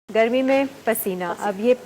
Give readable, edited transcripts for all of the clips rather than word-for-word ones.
गर्मी में पसीना। अब ये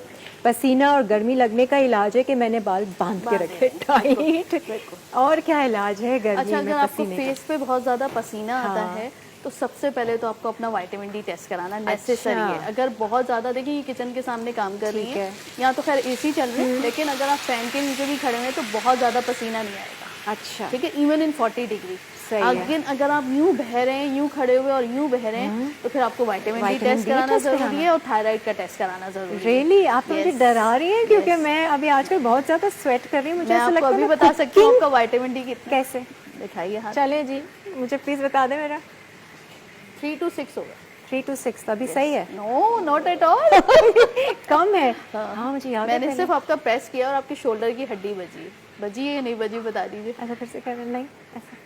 पसीना और गर्मी लगने का इलाज है कि मैंने बाल बांध के रखे टाइट। और क्या इलाज है गर्मी अच्छा, में अगर आपको पसीने फेस पे बहुत ज़्यादा पसीना आता हाँ। है तो सबसे पहले तो आपको अपना विटामिन डी टेस्ट कराना नेसेसरी है। अगर बहुत ज़्यादा, देखिए ये किचन के सामने काम कर रही है, यहाँ तो खैर एसी चल रही है, लेकिन अगर आप फैन के नीचे भी खड़े हैं तो बहुत ज़्यादा पसीना नहीं आएगा। अच्छा, ठीक है, इवन इन 40 डिग्री। सही अगर आप यूं बह रहे हैं, यूं खड़े हुए और यूं बह रहे हैं, तो फिर आपको विटामिन डी टेस्ट कराना जरूरी है और थायराइड का टेस्ट कराना जरूरी है। रियली आप मुझे डरा रही हैं क्योंकि मैं अभी आजकल बहुत ज्यादा स्वेट कर रही हूँ। मुझे ऐसा लगता है अभी बता सकती हूँ आपका विटामिन डी कितना। कैसे दिखाइए हाथ। चले जी, मुझे प्लीज बता दे। मेरा 3 to 6 होगा। 3 to 6 अभी सही है? No, not at all. कम है। हाँ मुझे याद है। मैंने सिर्फ आपका प्रेस किया और आपके शोल्डर की हड्डी बजी है या नहीं बजी, बता दीजिए। अच्छा फिर से कर नहीं ऐसा।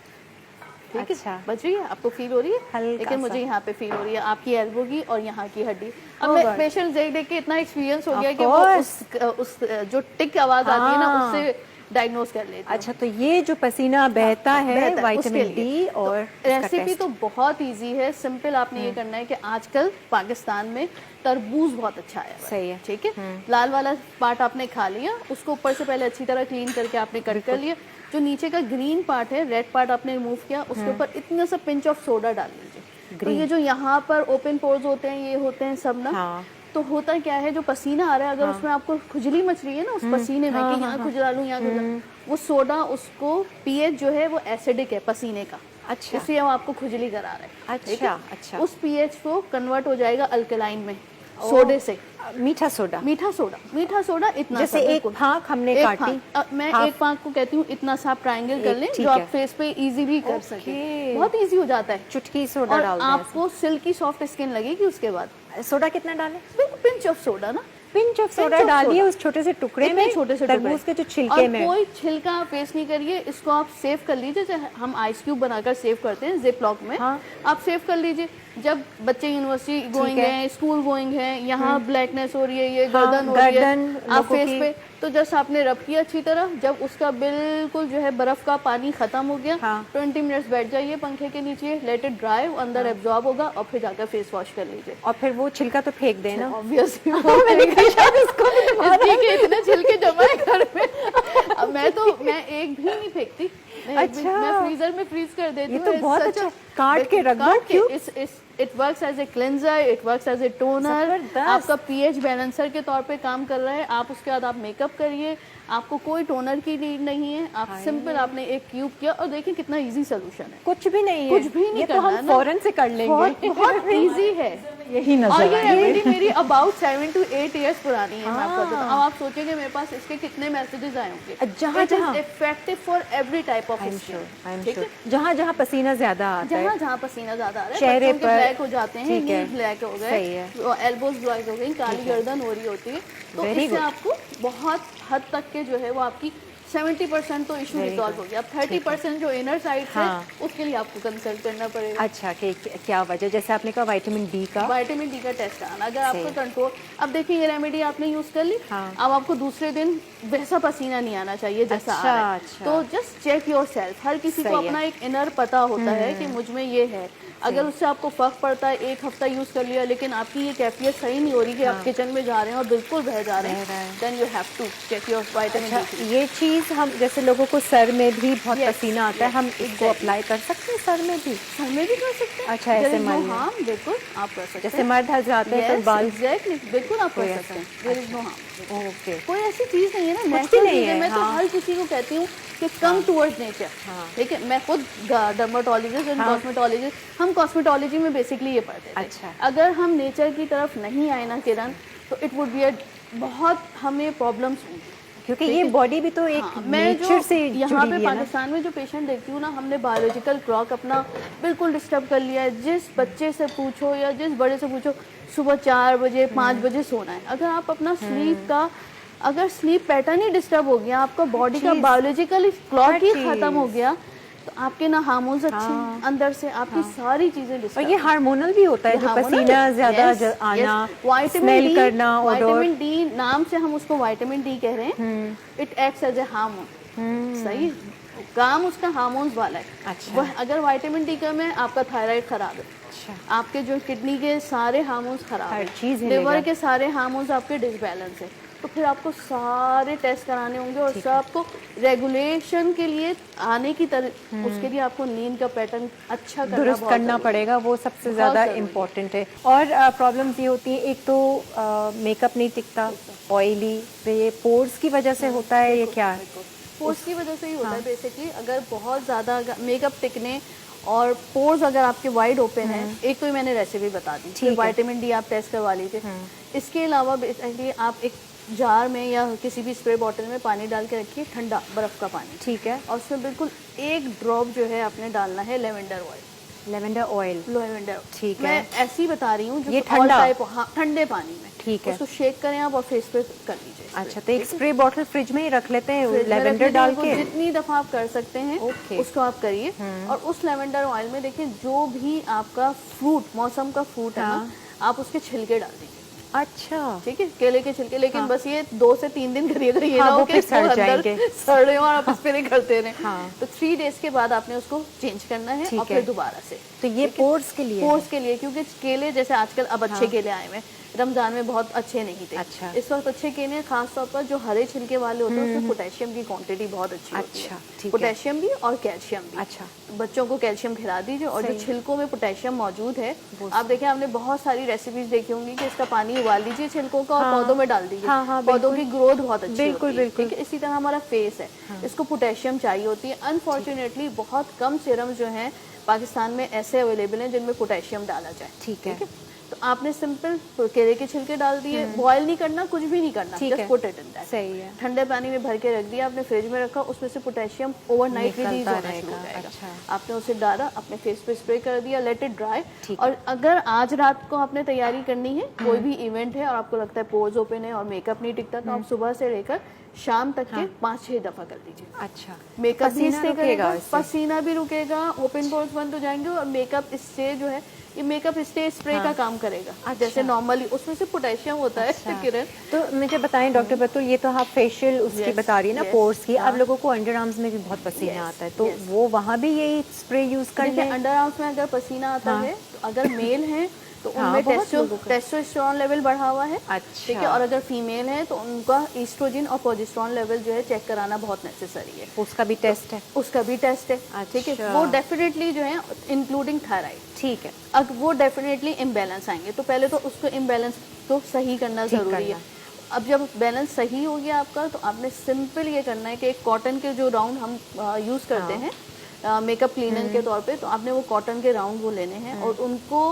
ठीक अच्छा। है, बज रही है, आपको फील हो रही है? लेकिन मुझे यहाँ पे फील हो रही है आपकी एल्बो की और यहाँ की हड्डी। अब मैं पेशेंट देख के इतना एक्सपीरियंस हो गया कि वो उस जो टिक आवाज आती है ना, उससे डायग्नोज कर लेते हैं। अच्छा, तो ये जो पसीना बहता है विटामिन डी और रेसिपी तो बहुत इजी है, सिंपल। आपने ये करना है कि आजकल पाकिस्तान में तरबूज बहुत अच्छा आया है। सही है। ठीक है, लाल वाला पार्ट आपने खा लिया, उसको ऊपर से पहले अच्छी तरह क्लीन करके आपने कट कर लिया। जो नीचे का ग्रीन पार्ट है, रेड पार्ट आपने रिमूव किया, उसके ऊपर इतना सा पिंच ऑफ सोडा डाल लीजिए। तो ये जो यहाँ पर ओपन पोर्स होते हैं, ये होते हैं सब ना। तो होता क्या है, जो पसीना आ रहा है, अगर उसमें आपको खुजली मच रही है ना उस पसीने में कि यहाँ खुजला लूं, यहाँ खुजला, वो सोडा, उसको पीएच जो है वो एसिडिक है पसीने का। अच्छा, इसलिए वो आपको खुजली करा रहा है। अच्छा अच्छा। उस पीएच को कन्वर्ट हो जाएगा अल्कलाइन में सोडे से। मीठा सोडा इतना जैसे एक फांक हमने काटी। मैं एक फांक को कहती हूँ इतना सा आप ट्रायंगल कर लें जो आप फेस पे इजीली कर सके। बहुत इजी हो जाता है। चुटकी सोडा डाल दें, आपको सिल्की सॉफ्ट स्किन लगेगी। उसके बाद सोडा कितना डालें? पिंच ऑफ सोडा ना, पिंच ऑफ सोडा डालिए उस छोटे से टुकड़े में, छोटे से तरबूज के जो छिलके में। कोई छिलका आप वेस्ट नहीं करिए, इसको आप सेव कर लीजिए। जैसे हम आइस क्यूब बनाकर सेव करते हैं जिप लॉक में, आप सेव कर लीजिए। जब बच्चे यूनिवर्सिटी गोइंग हैं, स्कूल गोइंग हैं, यहाँ ब्लैकनेस हो रही है, ये गर्दन हो रही है आप फेस पे, तो जस्ट आपने रब किया अच्छी तरह। जब उसका बिल्कुल जो है बर्फ का पानी खत्म हो गया, 20 मिनट्स बैठ जाइए पंखे के नीचे, लेट इट ड्राई, अंदर एब्जॉर्ब होगा और फिर जाकर फेस वॉश कर लीजिए। और फिर वो छिलका तो फेंक देना ऑब्वियसली। इतने छिलके जमा है घर में। अब मैं एक भी नहीं फेंकती। अच्छा, मैं फ्रीजर में फ्रीज कर देती हूँ। ये तो बहुत अच्छा, काट के रख दो। क्यों? It works as a cleanser, it works as a toner. आपका पीएच बैलेंसर के तौर पे काम कर रहा है। आप उसके बाद आप मेकअप करिए, आपको कोई टोनर की नीड नहीं है। आप सिंपल आपने एक क्यूब किया और देखिए कितना इजी सोल्यूशन है। कुछ भी नहीं है, कुछ भी नहीं ये तो हम फौरन से कर लेंगे। बहुत इजी है, यही नजर। और ये रेमेडी मेरी अबाउट 7 to 8 इयर्स पुरानी है। मैं आपको बताता हूं। अब आप सोचेंगे मेरे पास इसके कितने मैसेजेस आए होंगे। जहाँ effective for every type of skin. ठीक है, जहाँ पसीना ज्यादा आता है, जहाँ पसीना ज्यादा आ रहा है, चेहरे पर ब्लैक हो जाते हैं, नी ब्लैक हो गए, एल्बोज ब्लैक हो गई, काली गर्दन हो रही होती है, तो इससे आपको बहुत हद तक के जो है वो आपकी 70% तो इशू रिजॉल्व हो गया। अब 30% जो इनर साइड है उसके लिए आपको कंसल्ट करना पड़ेगा। अच्छा, क्या वजह? जैसे आपने कहा विटामिन डी का टेस्ट कराना। अगर आपको कंट्रोल, अब देखिए ये रेमेडी आपने यूज कर ली, अब आपको दूसरे दिन वैसा पसीना नहीं आना चाहिए जैसा आ रहा है। तो जस्ट चेक योर सेल्फ। हर किसी को अपना एक इनर पता होता है कि मुझ में ये है। अगर उससे आपको फर्क पड़ता है, एक हफ्ता यूज कर लिया, लेकिन आपकी ये कैफियत सही नहीं हो रही कि आप किचन में जा रहे हैं और बिल्कुल बह जा रहे हैं, then you have to check your vitamin D. ये चीज हम जैसे लोगों को सर में भी बहुत पसीना आता है, हम इसको अप्लाई कर सकते हैं सर में भी? सर में भी कर सकते हैं। अच्छा, ऐसे हाँ बिल्कुल आप कर सकते हैं। जैसे मर्द जाते हैं तो बाल, एग्जैक्टली, बिल्कुल आप कर सकते हैं। There is no harm. Okay, कोई ऐसी चीज नहीं है ना, नेचुरल नहीं है। मैं तो हर किसी को कहती हूँ कि कम टुवर्ड्स नेचर। ठीक है, मैं खुद डर्मेटोलॉजिस्ट एंड कॉस्मेटोलॉजिस्ट, हम कॉस्मेटोलॉजी में बेसिकली ये पढ़ते थे। अच्छा, अगर हम नेचर की तरफ नहीं आए ना किरण, तो इट वुड बी बहुत हमें प्रॉब्लम्स होंगी, क्योंकि ये बॉडी भी तो एक नेचर से यहाँ पे पाकिस्तान में जो पेशेंट देखती हूँ ना, हमने बायोलॉजिकल क्लॉक अपना बिल्कुल डिस्टर्ब कर लिया है। जिस बच्चे से पूछो या जिस बड़े से पूछो, सुबह 4 बजे 5 बजे सोना है। अगर आप अपना अगर स्लीप पैटर्न ही डिस्टर्ब हो गया, आपका बॉडी का बायोलॉजिकल क्लॉक ही खत्म हो गया, तो आपके ना हार्मोन्स अच्छे हैं अंदर से, आपकी सारी चीजें डिस्टर्ब। और ये हार्मोनल भी होता है, जो पसीना ज्यादा आना, स्मेल करना, विटामिन डी नाम से हम उसको विटामिन डी कह रहे हैं। It acts as a hormone. सही, काम उसका हार्मोन्स वाला है। अच्छा, अगर विटामिन डी कम है, आपका थायराइड खराब है। अच्छा, आपके जो किडनी के सारे हार्मोन्स खराब हर है, चीज़ लिवर के सारे हार्मोन्स आपके डिसबैलेंस है, तो फिर आपको सारे टेस्ट कराने होंगे और सबको रेगुलेशन के लिए आने की तरह उसके लिए आपको नींद का पैटर्न अच्छा करना दुरुस्त बहुत करना ज़रूरी है। पड़ेगा, वो सबसे बहुत ज़्यादा ज़रूरी है। इम्पोर्टेंट है। और प्रॉब्लम्स ये होती हैं, एक तो मेकअप नहीं टिकता, ऑयली, ये पोर्स की वजह से होता है, ये क्या है? पोर्स की वजह से ही होता है बेसिकली। अगर बहुत ज़्यादा मेकअप टिकने और पोर्स अगर आपके वाइड ओपन है, एक तो मैंने रेसिपी बता दी, फिर विटामिन डी आप टेस्ट करवा लीजिए। इसके अलावा बेसिकली आप एक जार में या किसी भी स्प्रे बॉटल में पानी डाल के रखिए, ठंडा बर्फ़ का पानी, ठीक है। और उसमें बिल्कुल एक ड्रॉप जो है आपने डालना है lavender oil. Lavender oil, lavender, ठीक है। मैं ऐसी बता रही हूँ, ये ठंडा टाइप, हाँ, ठंडे पानी में, ठीक है। उसको शेक करें आप और फेस पे कर लीजिए। अच्छा, तो एक स्प्रे बॉटल फ्रिज में ही रख लेते हैं फ्रिज में लेवेंडर रखने डाल को के? जितनी दफ़ा आप कर सकते हैं ओके। उसको आप करिए। और उस लेवेंडर ऑयल में देखिए जो भी आपका फ्रूट, मौसम का फ्रूट है ना, आप उसके छिलके डाल दीजिए। अच्छा, ठीक है, केले के छिलके, लेकिन बस ये 2 से 3 दिन करिएगा, ये हाँ, ना वो हो कि फिर सड़ अंदर जाएंगे। सड़ रहे हो और आप स्प्रे करते रहे। हाँ। तो 3 डेज के बाद आपने उसको चेंज करना है और फिर दोबारा से। तो ये पोर्स के लिए? पोर्स के लिए, क्योंकि केले जैसे आजकल अब अच्छे केले आए हुए हैं, रमजान में बहुत अच्छे नहीं थे। अच्छा। इस वक्त अच्छे केले खास तौर पर जो हरे छिलके वाले होते हैं उसमें पोटेशियम की क्वांटिटी बहुत अच्छी होती है। अच्छा, ठीक है। पोटेशियम भी और कैल्शियम भी। अच्छा, बच्चों को कैल्शियम खिला दीजिए। और जो छिलकों में पोटेशियम मौजूद है, आप देखें, आपने बहुत सारी रेसिपीज देखी होंगी कि इसका पानी उबाल लीजिए छिलकों का और पौधों में डाल दीजिए। हाँ, पौधों की ग्रोथ बहुत अच्छी बिल्कुल, होती है। बिल्कुल। ठीक है, इसी तरह हमारा फेस है, इसको पोटेशियम चाहिए होती है। अनफॉर्चुनेटली बहुत कम सीरम जो हैं पाकिस्तान में ऐसे अवेलेबल हैं जिनमें पोटेशियम डाला जाए। ठीक है। तो आपने सिंपल केले के छिलके डाल दिए, बॉयल नहीं करना, कुछ भी नहीं करना, ठीक है। Just put it in that. सही है। ठंडे पानी में भर के रख दिया आपने, फ्रिज में रखा, उसमें से पोटेशियम ओवरनाइट रिलीज होना शुरू हो जाएगा। अच्छा। आपने उसे डाला, अपने फेस पे स्प्रे कर दिया, लेट इट ड्राई। और अगर आज रात को आपने तैयारी करनी है, कोई भी इवेंट है और आपको लगता है पोर्स ओपन है और मेकअप नहीं टिकता, तो आप सुबह से लेकर शाम तक के 5-6 दफा कर लीजिए। अच्छा, मेकअप भी स्टे करेगा, इससे? पसीना भी रुकेगा, ओपन पोर्स बंद हो जाएंगे और मेकअप स्टे जो है, ये मेकअप स्टे स्प्रे का काम करेगा। अच्छा। जैसे नॉर्मली उसमें से पोटेशियम होता है। किरण, तो मुझे बताएं डॉक्टर बतूल, ये तो आप फेशियल उसकी बता रही है ना, पोर्स की। अब लोगों को अंडर आर्म्स में भी बहुत पसीना आता है, तो वो वहाँ भी यही स्प्रे यूज कर लें? अंडर आर्म्स में अगर पसीना आता है, तो अगर मेल है तो उनमें टेस्टोस्टेरोन लेवल बढ़ा हुआ है। ठीक है, और अगर फीमेल है तो उनका ईस्ट्रोजन और प्रोजेस्टेरोन लेवल जो है चेक कराना बहुत नेसेसरी है। उसका भी टेस्ट है? उसका भी टेस्ट है। ठीक है, वो डेफिनेटली जो है इंक्लूडिंग थायराइड। ठीक है, अब वो डेफिनेटली इम्बैलेंस आएंगे, तो पहले तो उसको इम्बैलेंस तो सही करना ज़रूरी है। अब जब बैलेंस सही हो गया आपका, तो आपने सिंपल ये करना है कि एक कॉटन के जो राउंड हम यूज़ करते हैं मेकअप क्लीनर के तौर पे, तो आपने वो कॉटन के राउंड वो लेने हैं और उनको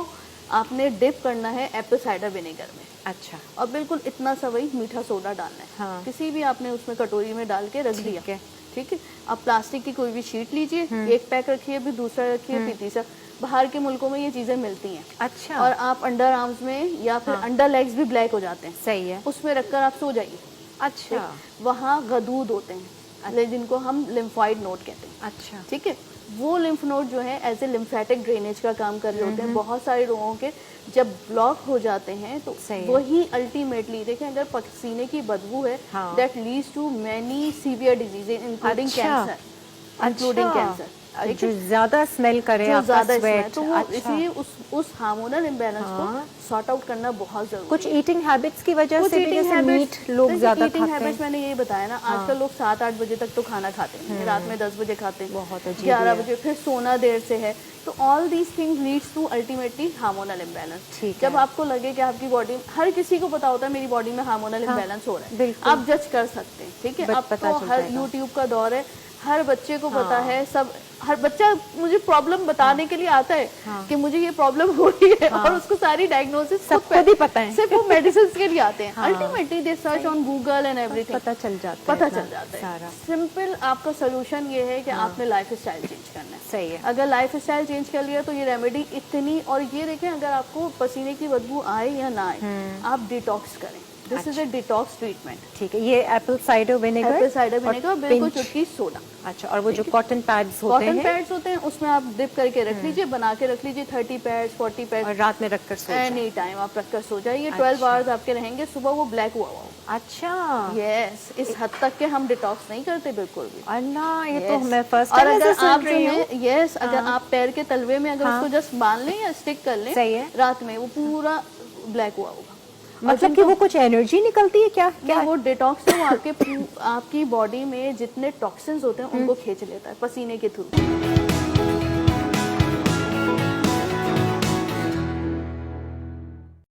आपने डिप करना है एप्पल साइडर विनेगर में। अच्छा, और बिल्कुल इतना सा वही मीठा सोडा डालना है। हाँ। किसी भी आपने उसमें कटोरी में डाल के रख दिया। ठीक है, आप प्लास्टिक की कोई भी शीट लीजिए, एक पैक रखिए, फिर दूसरा रखिए, फिर तीसरा। बाहर के मुल्कों में ये चीज़ें मिलती हैं। अच्छा। और आप अंडर आर्म्स में या फिर अंडर लेग्स भी ब्लैक हो जाते हैं, सही है, उसमें रखकर आप सो जाइए। अच्छा, वहाँ गदूद होते हैं, जिनको हम लिम्फॉइड नोड कहते हैं। अच्छा, ठीक है, वो लिम्फ नोड जो है एज ए लिम्फेटिक ड्रेनेज का काम कर रहे होते हैं। बहुत सारे लोगों के जब ब्लॉक हो जाते हैं तो वही अल्टीमेटली, देखें, अगर पसीने की बदबू है, that leads to many severe diseases including cancer, including cancer. जो ज्यादा स्मेल करे, जो आपका ज्यादा स्वेट, तो वो इसलिए उस हार्मोनल इम्बैलेंस को सॉर्ट आउट करना बहुत जरूरी है। कुछ ईटिंग हैबिट्स की वजह से भी, जैसे मीट लोग ज्यादा खाते हैं। मैंने यही बताया ना, आजकल लोग 7-8 बजे तक तो खाना खाते हैं, रात में 10 बजे खाते हैं, बहुत 11 बजे, फिर सोना देर से है। तो all these things leads to ultimately hormonal imbalance. जब आपको लगे कि आपकी बॉडी, हर किसी को पता होता है मेरी बॉडी में हार्मोनल इम्बैलेंस हो रहा है, आप जज कर सकते हैं। ठीक है, अब तो हर यूट्यूब का दौर है, हर बच्चे को पता है, सब हर बच्चा मुझे प्रॉब्लम बताने के लिए आता है कि मुझे ये प्रॉब्लम हो रही है, और उसको सारी डायग्नोसिस सबको भी पता है, सिर्फ वो मेडिसिन के लिए आते हैं। Ultimately they search on Google and everything, पता चल जाता है। सिंपल आपका सोल्यूशन ये है कि आपने लाइफ स्टाइल चेंज करना है। सही है, अगर लाइफ स्टाइल चेंज कर लिया तो ये रेमेडी इतनी। और ये देखें, अगर आपको पसीने की बदबू आए या ना आए, आप डिटॉक्स करें। This is a detox treatment. ठीक है, ये Apple cider vinegar, Apple cider vinegar, बिल्कुल चुटकी सोडा। अच्छा, और वो जो कॉटन पैड्स होते हैं, कॉटन पैड्स होते हैं, उसमें आप डिप करके रख लीजिए, बना के रख लीजिए 30 पैड्स 40 पैड्स, और रात में रखकर सो जाए। एनी टाइम आप रखकर सो जाइए। 12 आवर्स आपके रहेंगे, सुबह वो ब्लैक हुआ होगा। अच्छा, यस, इस हद तक के हम डिटॉक्स नहीं करते बिल्कुल भी। अल्लाह, ये तो मैं फर्स्ट और टाइम अगर सुन आप रही हूँ। यस, अगर आप पैर के तलवे में अगर उसको जस्ट बांध लें या स्टिक कर लें, सही है, रात में वो पूरा ब्लैक हुआ होगा। मतलब कि वो कुछ एनर्जी निकलती है क्या? क्या वो डिटॉक्स है, वो आपकी बॉडी में जितने टॉक्सिन्स होते हैं उनको खींच लेता है पसीने के थ्रू।